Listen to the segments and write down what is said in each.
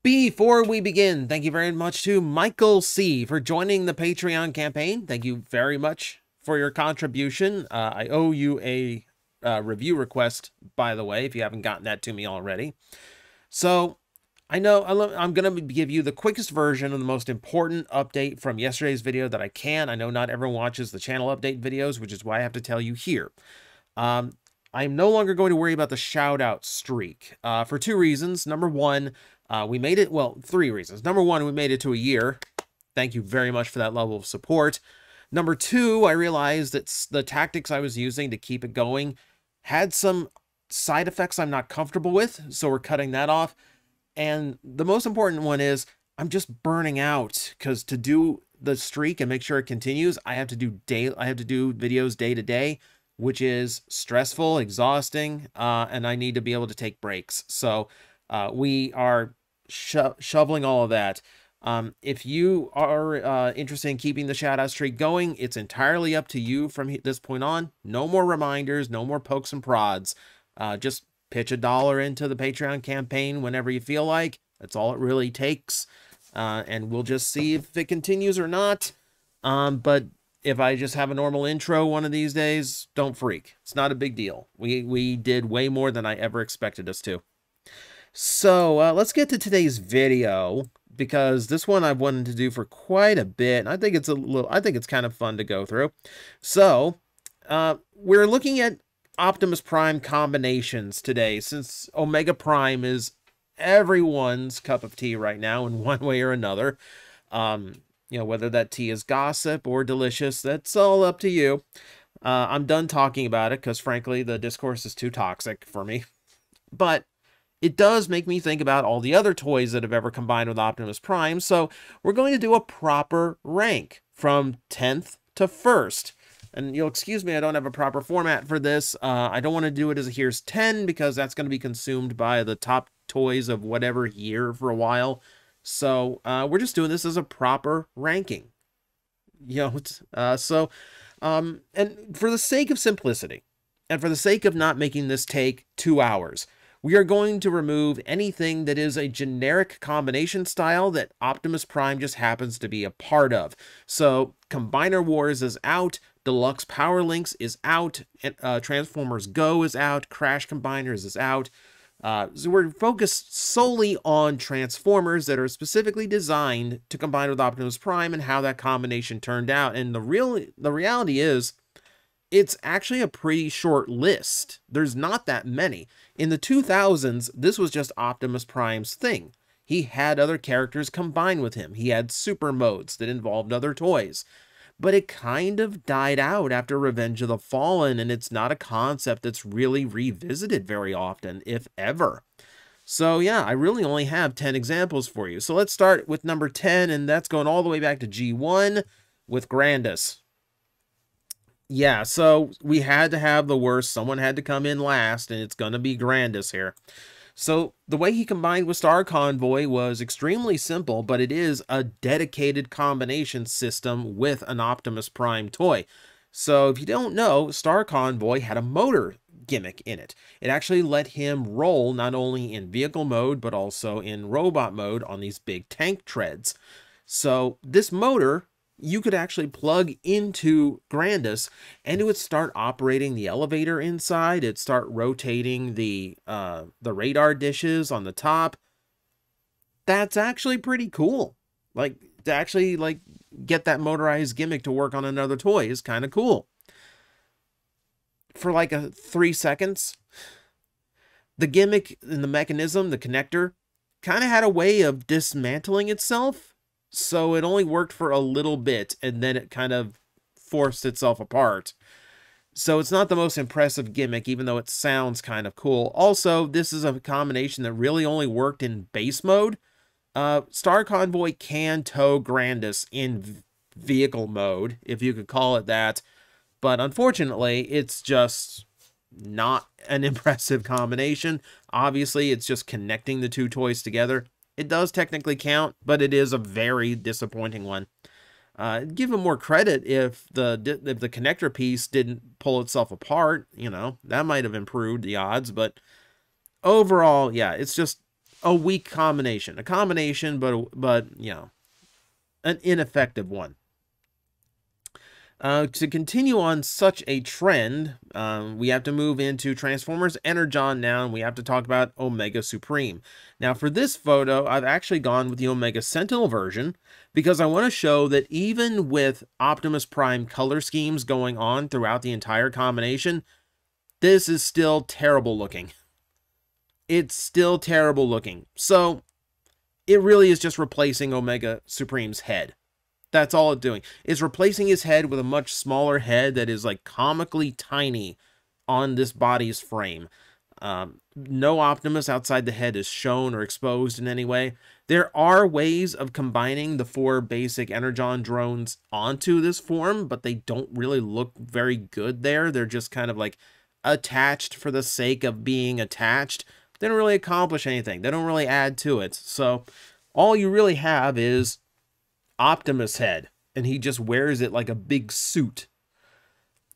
Before we begin, thank you very much to Michael C. for joining the Patreon campaign. Thank you very much for your contribution. I owe you a review request, by the way, if you haven't gotten that to me already. So, I know I'm going to give you the quickest version of the most important update from yesterday's video that I can. I know not everyone watches the channel update videos, which is why I have to tell you here. I'm no longer going to worry about the shout-out streak for two reasons. Number one, we made it, well, three reasons. Number one, we made it to a year. Thank you very much for that level of support. Number two, I realized that the tactics I was using to keep it going had some side effects I'm not comfortable with, so we're cutting that off. And the most important one is I'm just burning out, because to do the streak and make sure it continues, I have to do videos day to day, which is stressful, exhausting, and I need to be able to take breaks. So we are shoveling all of that. If you are interested in keeping the shout-out streak going, it's entirely up to you from this point on. No more reminders, no more pokes and prods. Just pitch $1 into the Patreon campaign whenever you feel like. That's all it really takes. And we'll just see if it continues or not. But if I just have a normal intro one of these days, don't freak. It's not a big deal. We did way more than I ever expected us to. So let's get to today's video, because this one I've wanted to do for quite a bit. And I think it's kind of fun to go through. So we're looking at Optimus Prime combinations today, since Omega Prime is everyone's cup of tea right now in one way or another. You know, whether that tea is gossip or delicious, that's all up to you. I'm done talking about it because, frankly, the discourse is too toxic for me. But it does make me think about all the other toys that have ever combined with Optimus Prime, so we're going to do a proper rank from 10th to 1st. And you'll excuse me, I don't have a proper format for this. I don't want to do it as a here's 10, because that's going to be consumed by the top toys of whatever year for a while. So we're just doing this as a proper ranking. You know, and for the sake of simplicity, and for the sake of not making this take 2 hours, we are going to remove anything that is a generic combination style that Optimus Prime just happens to be a part of. So Combiner Wars is out, Deluxe Power Links is out, Transformers Go is out, Crash Combiners is out. So we're focused solely on Transformers that are specifically designed to combine with Optimus Prime and how that combination turned out. And the reality is, it's actually a pretty short list. There's not that many. In the 2000s, this was just Optimus Prime's thing. He had other characters combined with him. He had super modes that involved other toys. But it kind of died out after Revenge of the Fallen, and it's not a concept that's really revisited very often, if ever. So yeah, I really only have 10 examples for you. So let's start with number 10, and that's going all the way back to G1 with Grandus. Yeah, so we had to have the worst. Someone had to come in last, and it's going to be Grandus here. So the way he combined with Star Convoy was extremely simple, but it is a dedicated combination system with an Optimus Prime toy. So if you don't know, Star Convoy had a motor gimmick in it. It actually let him roll not only in vehicle mode, but also in robot mode on these big tank treads. So this motor, you could actually plug into Grandus, and it would start operating the elevator inside. It'd start rotating the radar dishes on the top. That's actually pretty cool. Like, to actually, like, get that motorized gimmick to work on another toy is kind of cool. For like 3 seconds, the gimmick and the mechanism, the connector, kind of had a way of dismantling itself. So it only worked for a little bit, and then it kind of forced itself apart. So it's not the most impressive gimmick, even though it sounds kind of cool. Also, this is a combination that really only worked in base mode. Star Convoy can tow Grandus in vehicle mode, if you could call it that. But unfortunately, it's just not an impressive combination. Obviously, it's just connecting the two toys together. It does technically count, but it is a very disappointing one. Give him more credit if the connector piece didn't pull itself apart. You know, that might have improved the odds, but overall, yeah, it's just a weak combination. A combination, but you know, an ineffective one. To continue on such a trend, we have to move into Transformers Energon now, and we have to talk about Omega Supreme. Now, for this photo, I've actually gone with the Omega Sentinel version, because I want to show that even with Optimus Prime color schemes going on throughout the entire combination, this is still terrible looking. It's still terrible looking. So, it really is just replacing Omega Supreme's head. That's all it's doing. It's replacing his head with a much smaller head that is like comically tiny on this body's frame. No Optimus outside the head is shown or exposed in any way. There are ways of combining the 4 basic Energon drones onto this form, but they don't really look very good there. They're just kind of like attached for the sake of being attached. They don't really accomplish anything. They don't really add to it. So all you really have is Optimus head, and he just wears it like a big suit.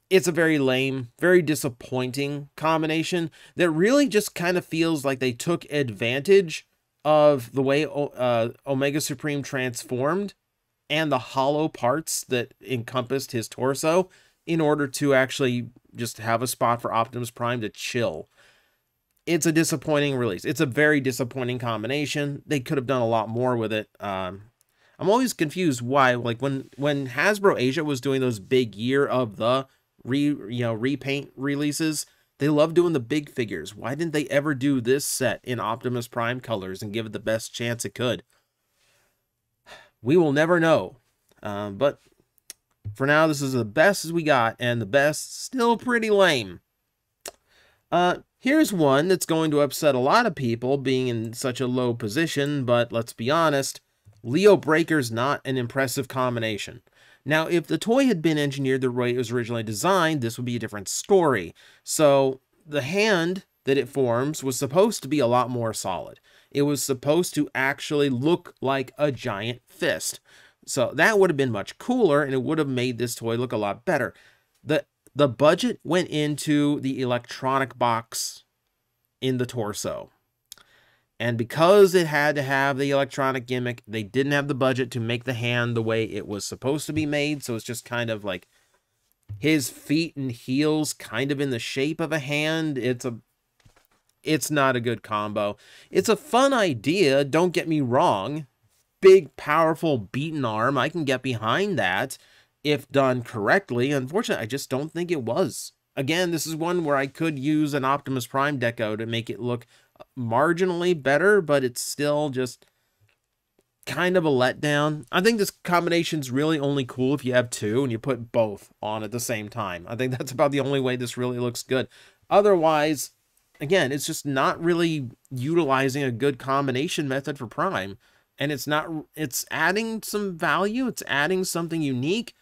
It's a very lame, very disappointing combination that really just kind of feels like they took advantage of the way Omega Supreme transformed and the hollow parts that encompassed his torso in order to actually just have a spot for Optimus Prime to chill. It's a disappointing release. It's a very disappointing combination. They could have done a lot more with it. I'm always confused why, like when Hasbro Asia was doing those big year of the repaint releases, they love doing the big figures. Why didn't they ever do this set in Optimus Prime colors and give it the best chance it could? We will never know. But for now, this is the best as we got, and the best still pretty lame. Here's one that's going to upset a lot of people being in such a low position, but let's be honest, Leo Breaker's not an impressive combination. Now, if the toy had been engineered the way it was originally designed, this would be a different story. So, the hand that it forms was supposed to be a lot more solid. It was supposed to actually look like a giant fist. So, that would have been much cooler, and it would have made this toy look a lot better. The budget went into the electronic box in the torso. And because it had to have the electronic gimmick, they didn't have the budget to make the hand the way it was supposed to be made. So it's just kind of like his feet and heels kind of in the shape of a hand. It's not a good combo. It's a fun idea, don't get me wrong. Big, powerful, beaten arm, I can get behind that if done correctly. Unfortunately, I just don't think it was. Again, this is one where I could use an Optimus Prime deco to make it look marginally better, but it's still just kind of a letdown. I think this combination's really only cool if you have 2 and you put both on at the same time. I think that's about the only way this really looks good. Otherwise, again, it's just not really utilizing a good combination method for Prime, and it's adding some value, it's adding something unique.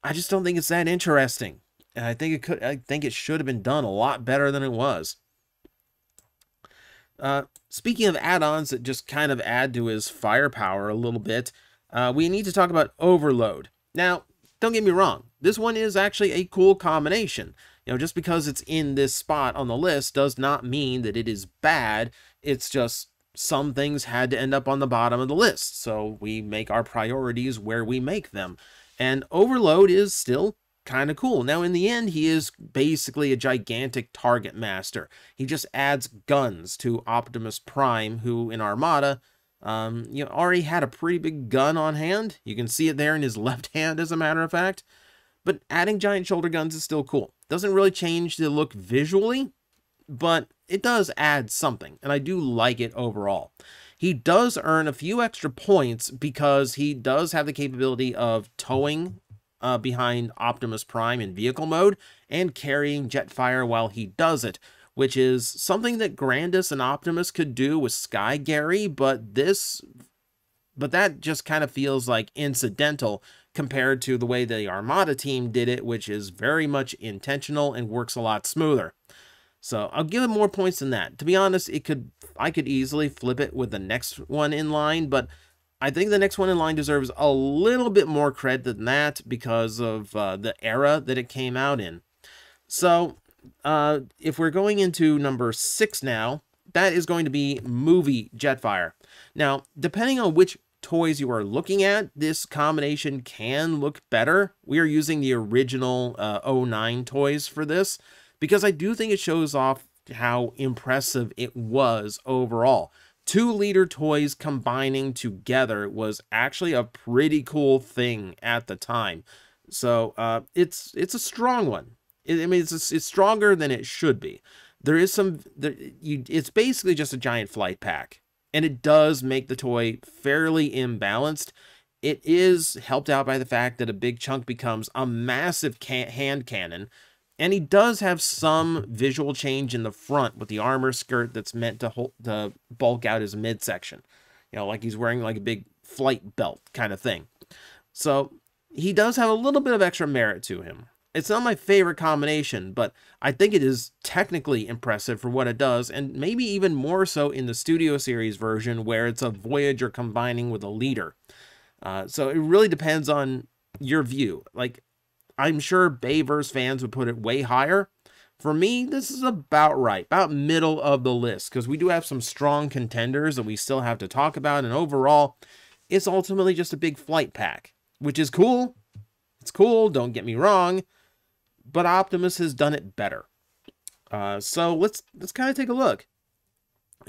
I just don't think it's that interesting. And I think it should have been done a lot better than it was. Speaking of add-ons that just kind of add to his firepower a little bit, we need to talk about Overload. Now, don't get me wrong, this one is actually a cool combination. You know, just because it's in this spot on the list does not mean that it is bad. It's just some things had to end up on the bottom of the list, so we make our priorities where we make them. And Overload is still kind of cool. Now, in the end, he is basically a gigantic target master. He just adds guns to Optimus Prime, who in Armada, already had a pretty big gun on hand. You can see it there in his left hand, as a matter of fact. But adding giant shoulder guns is still cool. Doesn't really change the look visually, but it does add something, and I do like it overall. He does earn a few extra points because he does have the capability of towing behind Optimus Prime in vehicle mode and carrying Jetfire while he does it, which is something that Grandus and Optimus could do with Sky Gary, but that just kind of feels like incidental compared to the way the Armada team did it, which is very much intentional and works a lot smoother. So I'll give it more points than that. To be honest, I could easily flip it with the next one in line, but I think the next one in line deserves a little bit more credit than that because of the era that it came out in. So if we're going into number 6 now, that is going to be movie Jetfire. Now, depending on which toys you are looking at, this combination can look better. We are using the original 09 toys for this because I do think it shows off how impressive it was overall. 2-liter toys combining together was actually a pretty cool thing at the time. So it's a strong one. I mean, it's stronger than it should be. There is some, it's basically just a giant flight pack, and it does make the toy fairly imbalanced. It is helped out by the fact that a big chunk becomes a massive hand cannon, and he does have some visual change in the front with the armor skirt that's meant to bulk out his midsection. You know, like he's wearing like a big flight belt kind of thing. So he does have a little bit of extra merit to him. It's not my favorite combination, but I think it is technically impressive for what it does, and maybe even more so in the Studio Series version where it's a Voyager combining with a leader. So it really depends on your view. Like, I'm sure Bayverse fans would put it way higher. For me, this is about right, about middle of the list, because we do have some strong contenders that we still have to talk about, and overall, it's ultimately just a big flight pack, which is cool. It's cool, don't get me wrong, but Optimus has done it better. So let's kind of take a look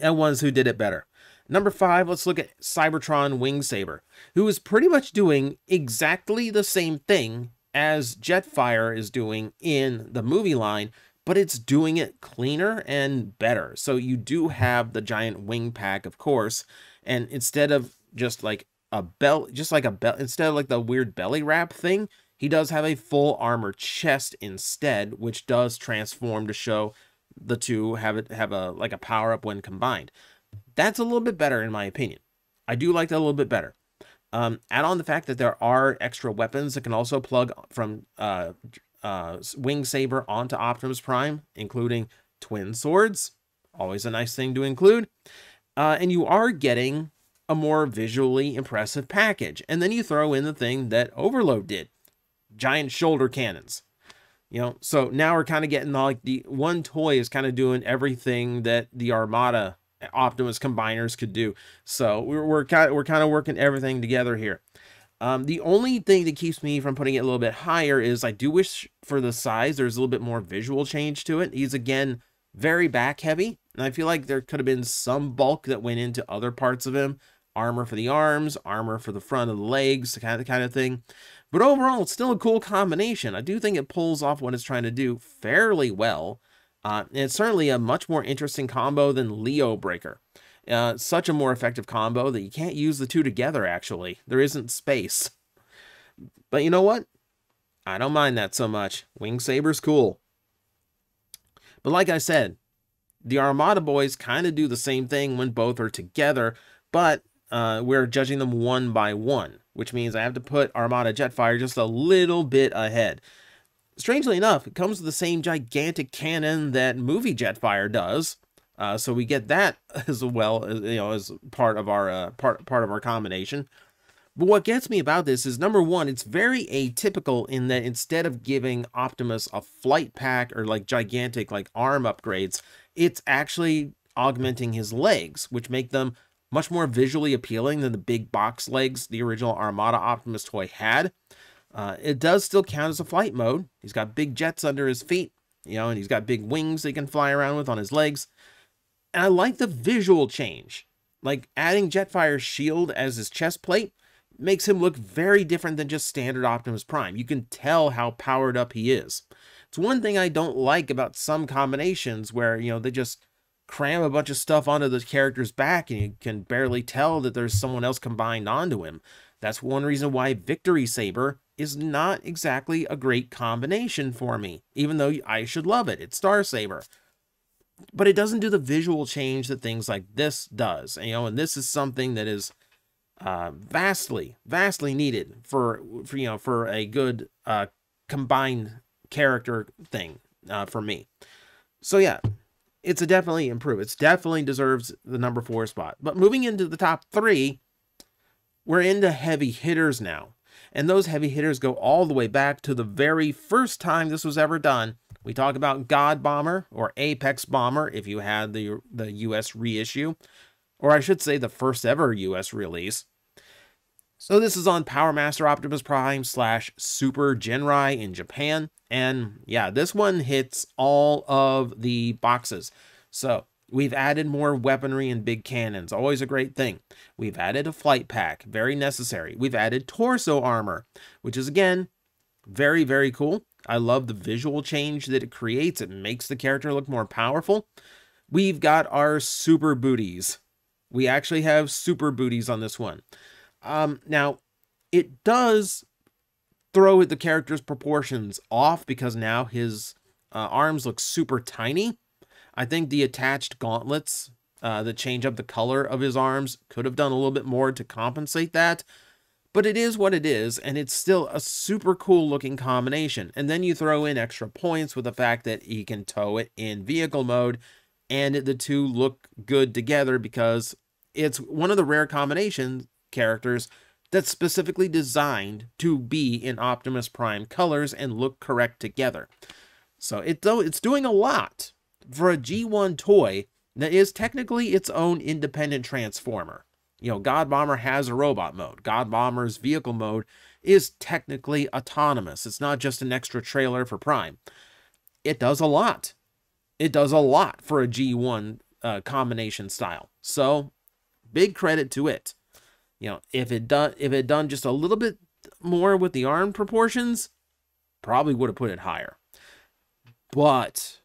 at ones who did it better. Number 5, let's look at Cybertron Wingsaber, who is pretty much doing exactly the same thing as Jetfire is doing in the movie line, but it's doing it cleaner and better. So you do have the giant wing pack, of course, and instead of just like a belt, instead of like the weird belly wrap thing, he does have a full armor chest instead, which does transform to show the two have a power up when combined. That's a little bit better in my opinion. I do like that a little bit better. Add on the fact that there are extra weapons that can also plug from Wingsaber onto Optimus Prime, including twin swords. Always a nice thing to include. And you are getting a more visually impressive package. And then you throw in the thing that Overload did. Giant shoulder cannons. You know, so now we're kind of getting like the one toy is kind of doing everything that the Armada Optimus combiners could do. So we're kind of working everything together here. The only thing that keeps me from putting it a little bit higher is I do wish for the size there's a little bit more visual change to it. He's again very back heavy, and I feel like there could have been some bulk that went into other parts of him. Armor for the arms, armor for the front of the legs, kind of thing. But overall, it's still a cool combination. I do think it pulls off what it's trying to do fairly well. And it's certainly a much more interesting combo than Leo Breaker. Such a more effective combo that you can't use the two together, actually. There isn't space. But you know what? I don't mind that so much. Wingsaber's cool. But like I said, the Armada boys kind of do the same thing when both are together, but we're judging them one by one, which means I have to put Armada Jetfire just a little bit ahead. Strangely enough, it comes with the same gigantic cannon that movie Jetfire does, so we get that as well, as part of our part of our combination. But what gets me about this is, number one, it's very atypical in that instead of giving Optimus a flight pack or like gigantic like arm upgrades, it's actually augmenting his legs, which make them much more visually appealing than the big box legs the original Armada Optimus toy had. It does still count as a flight mode. He's got big jets under his feet, and he's got big wings that he can fly around with on his legs. And I like the visual change. Like adding Jetfire's shield as his chest plate makes him look very different than just standard Optimus Prime. You can tell how powered up he is. It's one thing I don't like about some combinations where, they just cram a bunch of stuff onto the character's back and you can barely tell that there's someone else combined onto him. That's one reason why Victory Saber is not exactly a great combination for me, even though I should love it. It's Star Saber. But it doesn't do the visual change that things like this does. And this is something that is vastly needed for a good combined character thing for me. So yeah, it's definitely improved. It definitely deserves the number 4 spot. But moving into the top 3, we're into heavy hitters now. And those heavy hitters go all the way back to the very first time this was ever done We talk about God Bomber, or Apex Bomber if you had the US reissue, or I should say the first ever US release. So this is on Power Master Optimus Prime / Super Genrai in Japan. And yeah, this one hits all of the boxes. So we've added more weaponry and big cannons, always a great thing. We've added a flight pack, very necessary. We've added torso armor, which is again, very, very cool. I love the visual change that it creates. It makes the character look more powerful. We've got our super booties. We actually have super booties on this one. Now, it does throw the character's proportions off because now his arms look super tiny. I think the attached gauntlets that change up the color of his arms could have done a little bit more to compensate that. But it is what it is, and it's still a super cool looking combination. And then you throw in extra points with the fact that he can tow it in vehicle mode, and the two look good together because it's one of the rare combination characters that's specifically designed to be in Optimus Prime colors and look correct together. So it's doing a lot for a G1 toy that is technically its own independent transformer. You know, God Bomber has a robot mode. God Bomber's vehicle mode is technically autonomous. It's not just an extra trailer for Prime. It does a lot. It does a lot for a G1 combination style. So, big credit to it. You know, if it done just a little bit more with the arm proportions, probably would have put it higher. But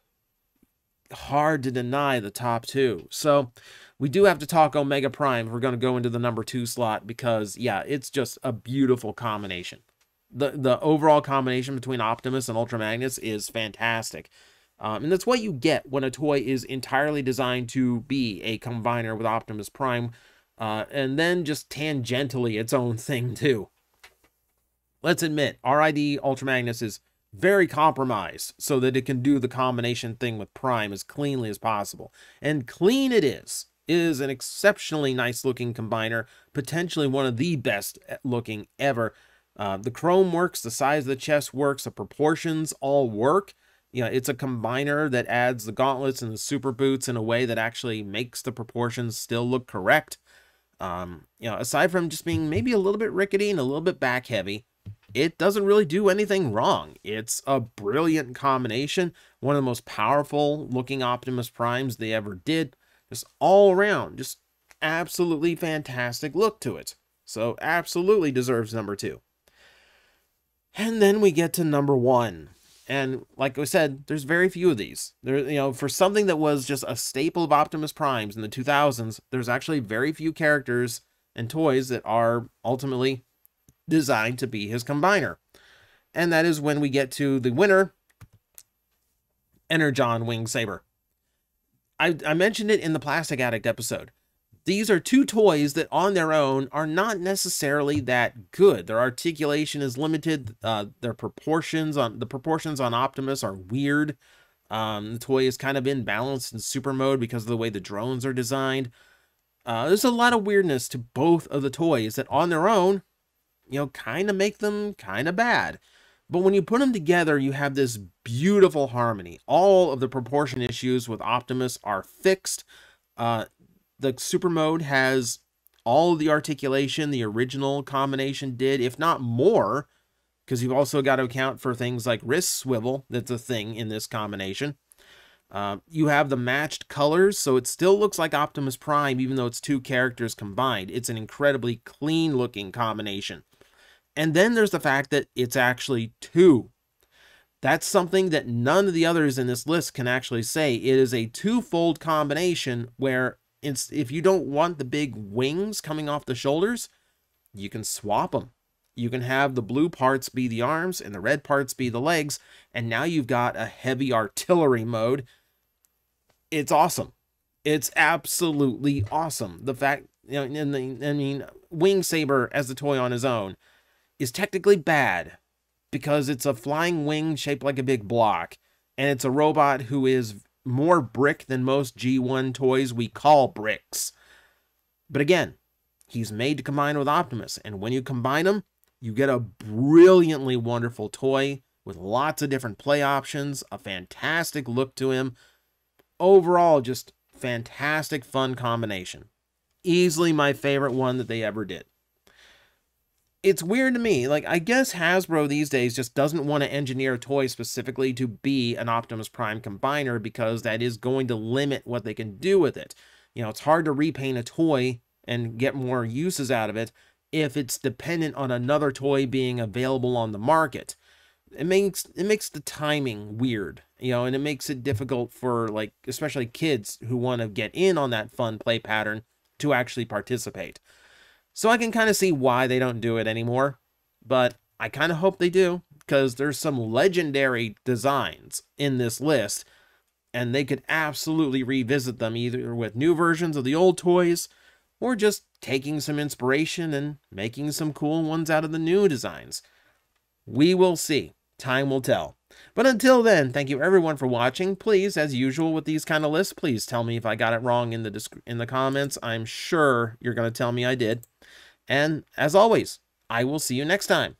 hard to deny the top two. So we do have to talk Omega Prime if we're going to go into the number 2 slot because, yeah, it's just a beautiful combination. The overall combination between Optimus and Ultra Magnus is fantastic. And that's what you get when a toy is entirely designed to be a combiner with Optimus Prime, and then just tangentially its own thing too. Let's admit, RID Ultra Magnus is very compromised so that it can do the combination thing with Prime as cleanly as possible. And clean it is. It is an exceptionally nice looking combiner, potentially one of the best looking ever. The chrome works, the size of the chest works, the proportions all work. You know, it's a combiner that adds the gauntlets and the super boots in a way that actually makes the proportions still look correct. You know, aside from just being maybe a little bit rickety and a little bit back heavy, it doesn't really do anything wrong. It's a brilliant combination, one of the most powerful looking Optimus Primes they ever did. Just all around, just absolutely fantastic look to it. So absolutely deserves number 2. And then we get to number 1. And like I said, there's very few of these. There, you know, for something that was just a staple of Optimus Primes in the 2000s, there's actually very few characters and toys that are ultimately designed to be his combiner. And that is when we get to the winner, Energon Wing Saber. I mentioned it in the Plastic Addict episode. These are two toys that on their own are not necessarily that good. Their articulation is limited. Their proportions on Optimus are weird. The toy is kind of imbalanced in super mode because of the way the drones are designed. There's a lot of weirdness to both of the toys that on their own, you know, kind of make them kind of bad. But when you put them together, you have this beautiful harmony. All of the proportion issues with Optimus are fixed. The super mode has all of the articulation the original combination did, if not more, because you've also got to account for things like wrist swivel that's a thing in this combination. You have the matched colors, so it still looks like Optimus Prime, even though it's two characters combined. It's an incredibly clean-looking combination. And then there's the fact that it's actually 2. That's something that none of the others in this list can actually say. It is a twofold combination where if you don't want the big wings coming off the shoulders, you can swap them. You can have the blue parts be the arms and the red parts be the legs, and now you've got a heavy artillery mode. It's awesome. It's absolutely awesome. The fact, you know, Wing Saber as a toy on his own is technically bad because it's a flying wing shaped like a big block, and it's a robot who is more brick than most G1 toys we call bricks. But again, he's made to combine with Optimus, and when you combine them, you get a brilliantly wonderful toy with lots of different play options, a fantastic look to him. Overall, just fantastic fun combination. Easily my favorite one that they ever did. It's weird to me, like, I guess Hasbro these days just doesn't want to engineer a toy specifically to be an Optimus Prime combiner, because that is going to limit what they can do with it. You know, it's hard to repaint a toy and get more uses out of it if it's dependent on another toy being available on the market. It makes the timing weird, you know, and it makes it difficult for, like, especially kids who want to get in on that fun play pattern to actually participate. So I can kind of see why they don't do it anymore, but I kind of hope they do, because there's some legendary designs in this list, and they could absolutely revisit them either with new versions of the old toys, or just taking some inspiration and making some cool ones out of the new designs. We will see. Time will tell. But until then, thank you everyone for watching. Please, as usual with these kind of lists, please tell me if I got it wrong in the comments. I'm sure you're going to tell me I did. And as always, I will see you next time.